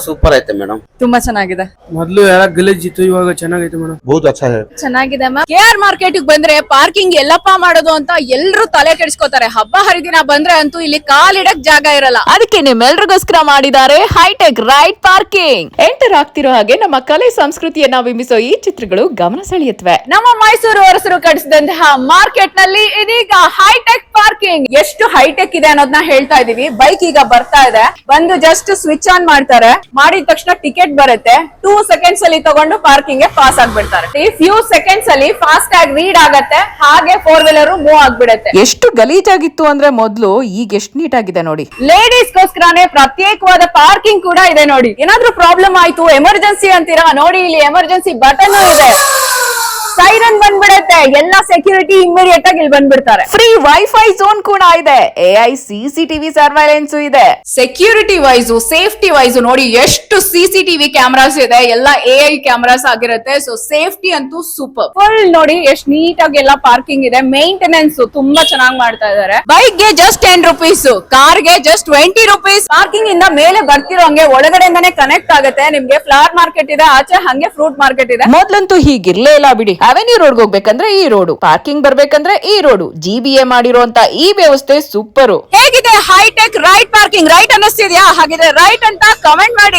Super ಐತೆ madam. ತುಂಬಾ ಚೆನ್ನಾಗಿದೆ. ಮೊದ್ಲು ಎಲ್ಲ ಗಲೀಜ್ ಇತ್ತು, ಇವಾಗ ಚೆನ್ನಾಗೈತೆ ಮೇಡಮ್. ಬಹುತ್ ಅಚ್ಚಾ ಹೈ. ಚೆನ್ನಾಗಿದೆ ಮ್ಯಾಮ್. KR ಮಾರ್ಕೆಟ್ ಬಂದ್ರೆ ಪಾರ್ಕಿಂಗ್ ಎಲ್ಲಪ್ಪ ಮಾಡೋದು ಅಂತ ಎಲ್ರು ತಲೆ ಕೆಡಿಸ್ಕೋತಾರೆ. ಹಬ್ಬ ಹರಿದಿನ ಬಂದ್ರೆ ಅಂತೂ ಇಲ್ಲಿ ಕಾಲಿಡಕ್ ಜಾಗ ಇರಲ್ಲ. ಅದಕ್ಕೆ ನಿಮ್ಮೆಲ್ರಿಗೋಸ್ಕರ ಮಾಡಿದ್ದಾರೆ ಹೈಟೆಕ್ ರೈಟ್ ಪಾರ್ಕಿಂಗ್. ಎಂಟರ್ ಆಗ್ತಿರೋ ಹಾಗೆ ನಮ್ಮ ಕಲೆ ಸಂಸ್ಕೃತಿಯನ್ನ ಬಿಂಬಿಸೋ ಈ ಚಿತ್ರಗಳು ಗಮನ ಸೆಳೆಯುತ್ತವೆ. ನಮ್ಮ ಮೈಸೂರು ಅರಸರು ಕಟ್ಟಿಸಿದಂತಹ ಮಾರ್ಕೆಟ್ ನಲ್ಲಿ ಇದೀಗ ಹೈಟೆಕ್ ಪಾರ್ಕಿಂಗ್. ಎಷ್ಟು ಹೈಟೆಕ್ ಇದೆ ಅನ್ನೋದನ್ನ ಹೇಳ್ತಾ ಇದೀವಿ. ಬೈಕ್ ಈಗ ಬರ್ತಾ ಇದೆ, ಬಂದು ಜಸ್ಟ್ ಸ್ವಿಚ್ ಆನ್ ಮಾಡ್ತಾರೆ, ಮಾಡಿದ ತಕ್ಷಣ ಟಿಕೆಟ್ ಬರುತ್ತೆ. 2 seconds ಅಲ್ಲಿ ತಗೊಂಡು ಪಾರ್ಕಿಂಗ್ ಗೆ ಪಾಸ್ ಆಗ್ಬಿಡ್ತಾರೆ. ಈ ಫ್ಯೂ ಸೆಕೆಂಡ್ಸ್ ಅಲ್ಲಿ ಫಾಸ್ಟ್ ಆಗಿ ರೀಡ್ ಆಗತ್ತೆ, ಹಾಗೆ 4 ವೀಲರ್ ಮೂವ್ ಆಗ್ಬಿಡುತ್ತೆ. ಎಷ್ಟು ಗಲೀಜಾಗಿತ್ತು ಅಂದ್ರೆ ಮೊದ್ಲು, ಈಗ ಎಷ್ಟು ನೀಟ್ ಆಗಿದೆ ನೋಡಿ. ಲೇಡೀಸ್ ಗೋಸ್ಕರನೇ ಪ್ರತ್ಯೇಕವಾದ ಪಾರ್ಕಿಂಗ್ ಕೂಡ ಇದೆ ನೋಡಿ. ಏನಾದ್ರೂ ಪ್ರಾಬ್ಲಮ್ ಆಯ್ತು, ಎಮರ್ಜೆನ್ಸಿ ಅಂತೀರಾ, ನೋಡಿ ಇಲ್ಲಿ ಎಮರ್ಜೆನ್ಸಿ ಬಟನ್ ಇದೆ, ಸೈರನ್ ಬಂದ್ಬಿಡುತ್ತೆ, ಎಲ್ಲ ಸೆಕ್ಯೂರಿಟಿ ಇಮಿಡಿಯೇಟ್ ಆಗಿ ಇಲ್ಲಿ ಬಂದ್ಬಿಡ್ತಾರೆ. ಫ್ರೀ ವೈಫೈ ಝೋನ್ ಕೂಡ ಇದೆ, AI CCTV ಸರ್ವೈಲೆನ್ಸ್ ಇದೆ. ಸೆಕ್ಯೂರಿಟಿ ವೈಸ್, ಸೇಫ್ಟಿ ವೈಸ್ ನೋಡಿ ಎಷ್ಟು CCTV ಕ್ಯಾಮರಾಸ್ ಇದೆ, ಎಲ್ಲ AI ಕ್ಯಾಮರಾಸ್ ಆಗಿರುತ್ತೆ. ಸೊ ಸೇಫ್ಟಿ ಅಂತೂ ಸೂಪರ್. ಫುಲ್ ನೋಡಿ ಎಷ್ಟು ನೀಟ್ ಆಗಿ ಎಲ್ಲ ಪಾರ್ಕಿಂಗ್ ಇದೆ. ಮೇಂಟೆನೆನ್ಸ್ ತುಂಬಾ ಚೆನ್ನಾಗಿ ಮಾಡ್ತಾ ಇದ್ದಾರೆ. ಬೈಕ್ ಗೆ ಜಸ್ಟ್ 10 rupees, ಕಾರ್ ಗೆ ಜಸ್ಟ್ 20 rupees. ಪಾರ್ಕಿಂಗ್ ಇಂದ ಮೇಲೆ ಬರ್ತಿರೋಂಗೆ ಒಳಗಡೆಯಿಂದಾನೆ ಕನೆಕ್ಟ್ ಆಗುತ್ತೆ. ನಿಮ್ಗೆ ಫ್ಲವರ್ ಮಾರ್ಕೆಟ್ ಇದೆ, ಆಚೆ ಹಂಗೆ ಫ್ರೂಟ್ ಮಾರ್ಕೆಟ್ ಇದೆ. ಮೊದ್ಲಂತೂ ಹೀಗಿರ್ಲೇ ಇಲ್ಲ ಬಿಡಿ. ಅವೆನ್ಯೂ ರೋಡ್ ಹೋಗ್ಬೇಕಂದ್ರೆ ಈ ರೋಡು, ಪಾರ್ಕಿಂಗ್ ಬರ್ಬೇಕಂದ್ರೆ ಈ ರೋಡು. GBA ಮಾಡಿರುವಂತ ಈ ವ್ಯವಸ್ಥೆ ಸೂಪರ್. ಹೇಗಿದೆ ಹೈಟೆಕ್ ರೈಟ್ ಪಾರ್ಕಿಂಗ್? ರೈಟ್ ಅನ್ನಿಸ್ತಿದ್ಯಾ? ಹಾಗಿದ್ರೆ ರೈಟ್ ಅಂತ ಕಮೆಂಟ್ ಮಾಡಿ.